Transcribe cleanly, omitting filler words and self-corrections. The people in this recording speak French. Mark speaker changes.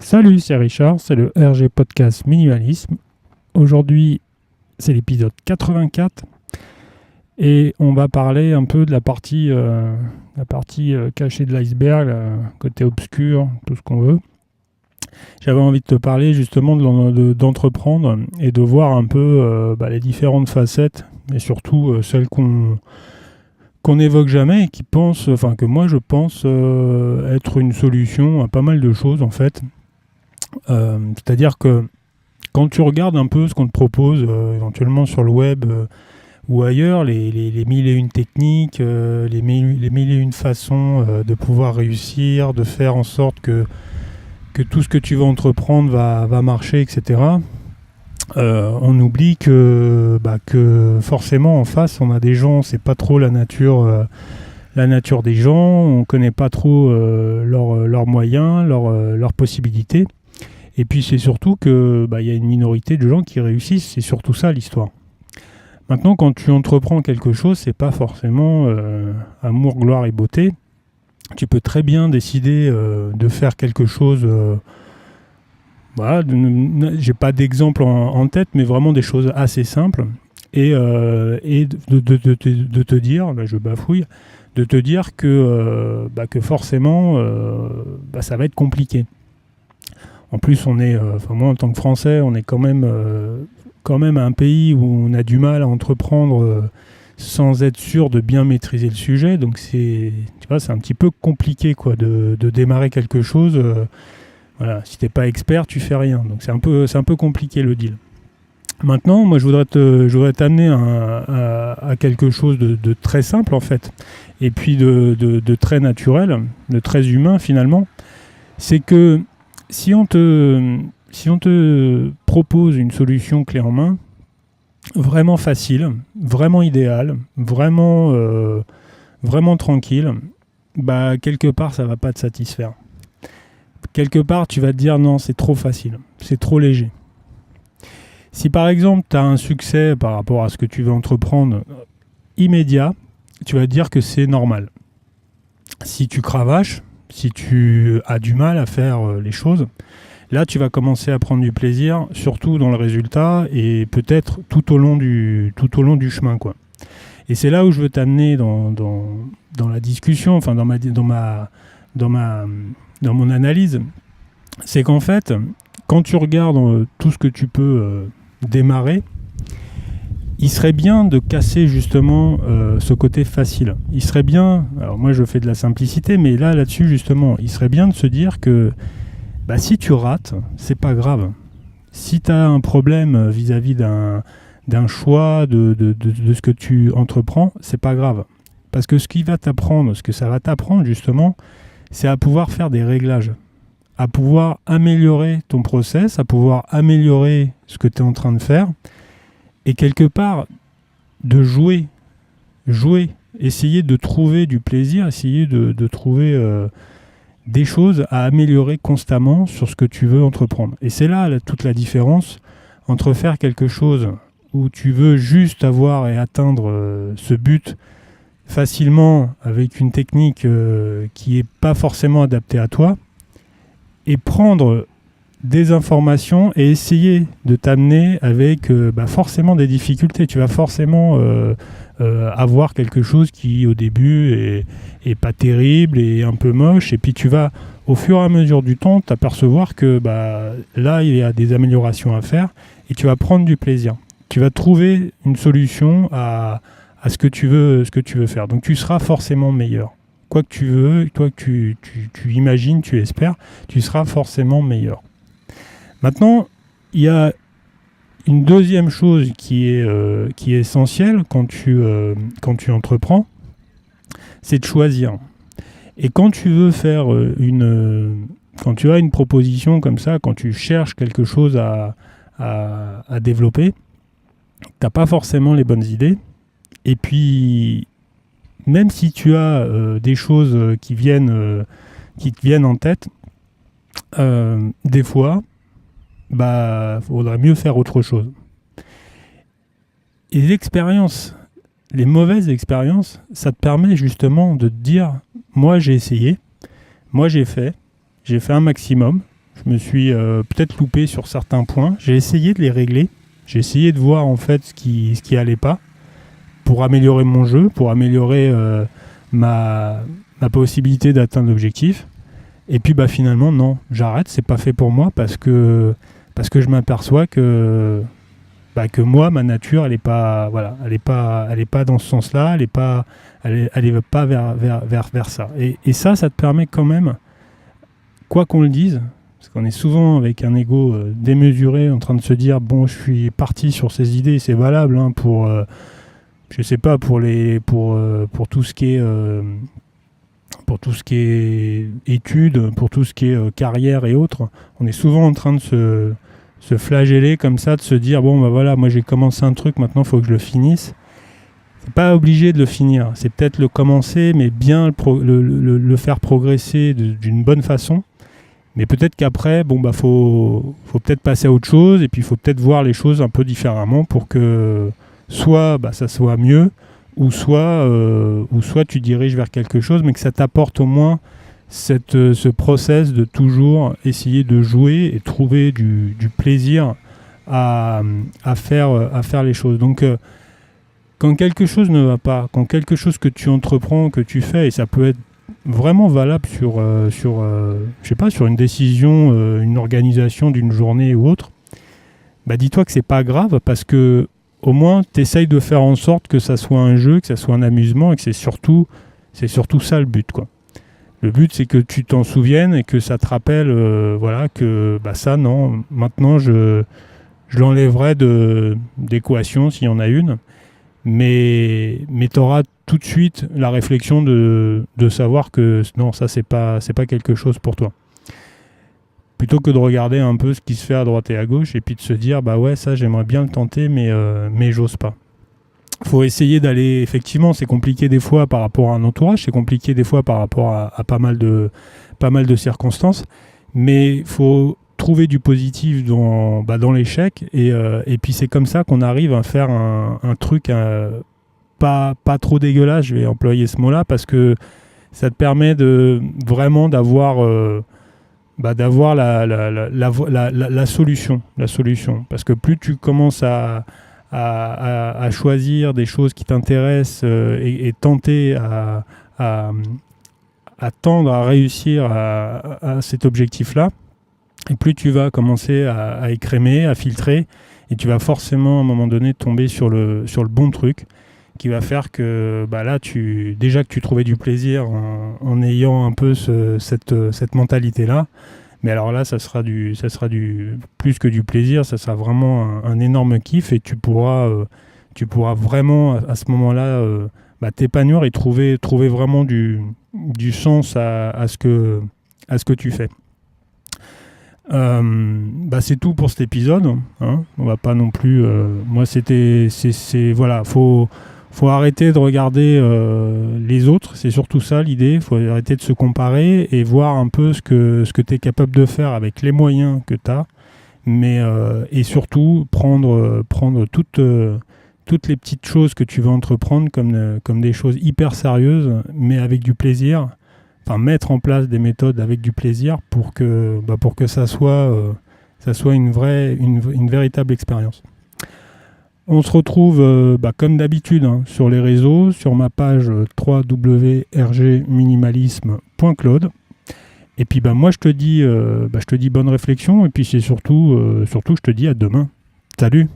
Speaker 1: Salut, c'est Richard, c'est le RG Podcast Minimalisme. Aujourd'hui, c'est l'épisode 84 et on va parler un peu de la partie cachée de l'iceberg, côté obscur, tout ce qu'on veut. J'avais envie de te parler justement d'entreprendre et de voir un peu les différentes facettes, et surtout celles qu'on n'évoque jamais et que moi je pense être une solution à pas mal de choses en fait. C'est-à-dire que quand tu regardes un peu ce qu'on te propose éventuellement sur le web ou ailleurs, les mille et une techniques, les mille et une façons de pouvoir réussir, de faire en sorte que tout ce que tu vas entreprendre va marcher, etc. On oublie que forcément en face on a des gens, c'est pas trop la nature des gens, on connaît pas trop leurs moyens, leurs possibilités. Et puis c'est surtout que y a une minorité de gens qui réussissent, c'est surtout ça l'histoire. Maintenant, quand tu entreprends quelque chose, c'est pas forcément amour, gloire et beauté. Tu peux très bien décider de faire quelque chose. J'ai pas d'exemple en tête, mais vraiment des choses assez simples. Et de te dire, je bafouille, de te dire que forcément ça va être compliqué. En plus, moi en tant que Français, on est quand même un pays où on a du mal à entreprendre sans être sûr de bien maîtriser le sujet. Donc c'est un petit peu compliqué de démarrer quelque chose. Voilà, si t'es pas expert, tu fais rien. Donc c'est un peu compliqué le deal. Maintenant, moi je voudrais t'amener à quelque chose de très simple en fait, et puis de très naturel, de très humain finalement. C'est que si on te propose une solution clé en main, vraiment facile, vraiment idéale, vraiment tranquille, quelque part ça va pas te satisfaire. Quelque part tu vas te dire non, c'est trop facile, c'est trop léger. Si par exemple tu as un succès par rapport à ce que tu veux entreprendre immédiat, tu vas te dire que c'est normal. Si tu cravaches, si tu as du mal à faire les choses, là tu vas commencer à prendre du plaisir, surtout dans le résultat et peut-être tout au long du chemin, quoi. Et c'est là où je veux t'amener dans la discussion, enfin dans mon analyse, c'est qu'en fait, quand tu regardes tout ce que tu peux démarrer, il serait bien de casser justement ce côté facile. Il serait bien, alors moi je fais de la simplicité, mais là-dessus justement, il serait bien de se dire que si tu rates, c'est pas grave. Si tu as un problème vis-à-vis d'un choix de ce que tu entreprends, c'est pas grave. Parce que ce que ça va t'apprendre justement, c'est à pouvoir faire des réglages, à pouvoir améliorer ton process, à pouvoir améliorer ce que tu es en train de faire, et quelque part de jouer, essayer de trouver du plaisir, essayer de trouver des choses à améliorer constamment sur ce que tu veux entreprendre. Et c'est là toute la différence entre faire quelque chose où tu veux juste avoir et atteindre ce but facilement avec une technique qui n'est pas forcément adaptée à toi, et prendre des informations et essayer de t'amener avec forcément des difficultés. Tu vas forcément avoir quelque chose qui au début est pas terrible et un peu moche, et puis tu vas au fur et à mesure du temps t'apercevoir que là il y a des améliorations à faire et tu vas prendre du plaisir. Tu vas trouver une solution à ce que tu veux faire. Donc tu seras forcément meilleur. Quoi que tu veux, toi que tu imagines, tu espères, tu seras forcément meilleur. Maintenant, il y a une deuxième chose qui est essentielle quand tu entreprends, c'est de choisir. Et quand tu veux faire quand tu as une proposition comme ça, quand tu cherches quelque chose à développer, t'as pas forcément les bonnes idées. Et puis, même si tu as des choses qui te viennent en tête, des fois, faudrait mieux faire autre chose. Et les mauvaises expériences, ça te permet justement de te dire, moi j'ai essayé, moi j'ai fait un maximum, Je me suis peut-être loupé sur certains points. J'ai essayé de les régler. J'ai essayé de voir en fait ce qui allait pas pour améliorer mon jeu, pour améliorer ma possibilité d'atteindre l'objectif. Et puis finalement, non, j'arrête, c'est pas fait pour moi parce que je m'aperçois que moi, ma nature, elle est pas dans ce sens-là, elle est pas vers ça. Et ça te permet quand même, quoi qu'on le dise, parce qu'on est souvent avec un ego démesuré, en train de se dire bon, je suis parti sur ces idées, c'est valable hein, pour je sais pas pour tout ce qui est études, pour tout ce qui est carrière et autres. On est souvent en train de se flageller comme ça, de se dire bon voilà, moi j'ai commencé un truc, maintenant il faut que je le finisse. C'est pas obligé de le finir, c'est peut-être le commencer, mais bien le faire progresser d'une bonne façon. Mais peut-être qu'après, faut peut-être passer à autre chose, et puis il faut peut-être voir les choses un peu différemment pour que soit ça soit mieux, ou soit tu diriges vers quelque chose, mais que ça t'apporte au moins ce process de toujours essayer de jouer et trouver du plaisir à faire les choses. Donc quand quelque chose ne va pas, quand quelque chose que tu entreprends, que tu fais, et ça peut être vraiment valable sur une décision, une organisation d'une journée ou autre, dis-toi que c'est pas grave, parce que au moins tu essayes de faire en sorte que ça soit un jeu, que ça soit un amusement, et que c'est surtout ça le but, quoi. Le but, c'est que tu t'en souviennes et que ça te rappelle que ça, non, maintenant je l'enlèverai d'équation s'il y en a une, mais tu auras tout de suite la réflexion de savoir que non, ça c'est pas quelque chose pour toi. Plutôt que de regarder un peu ce qui se fait à droite et à gauche et puis de se dire ouais, ça j'aimerais bien le tenter, mais j'ose pas. Faut essayer d'aller, effectivement, c'est compliqué des fois par rapport à un entourage, c'est compliqué des fois par rapport à pas mal de circonstances, mais faut trouver du positif dans l'échec, et puis c'est comme ça qu'on arrive à faire un truc pas trop dégueulasse, je vais employer ce mot-là, parce que ça te permet vraiment d'avoir la solution, parce que plus tu commences à choisir des choses qui t'intéressent et tenter à tendre à réussir à cet objectif-là, et plus tu vas commencer à écrémer, à filtrer, et tu vas forcément à un moment donné tomber sur le bon truc qui va faire que là, déjà que tu trouvais du plaisir en ayant un peu cette mentalité-là. Mais alors là, ça sera plus que du plaisir, ça sera vraiment un énorme kiff, et tu pourras vraiment à ce moment-là t'épanouir et trouver vraiment du sens à ce que tu fais. C'est tout pour cet épisode, hein. On va pas non plus. Moi, faut arrêter de regarder les autres, c'est surtout ça l'idée. Il faut arrêter de se comparer et voir un peu ce que tu es capable de faire avec les moyens que tu as, et surtout prendre toutes les petites choses que tu veux entreprendre comme des choses hyper sérieuses, mais avec du plaisir. Enfin, mettre en place des méthodes avec du plaisir pour que ça soit une véritable expérience. On se retrouve comme d'habitude sur les réseaux, sur ma page www.rgminimalisme.cloud. Et puis moi je te dis bonne réflexion, et puis c'est surtout je te dis à demain. Salut!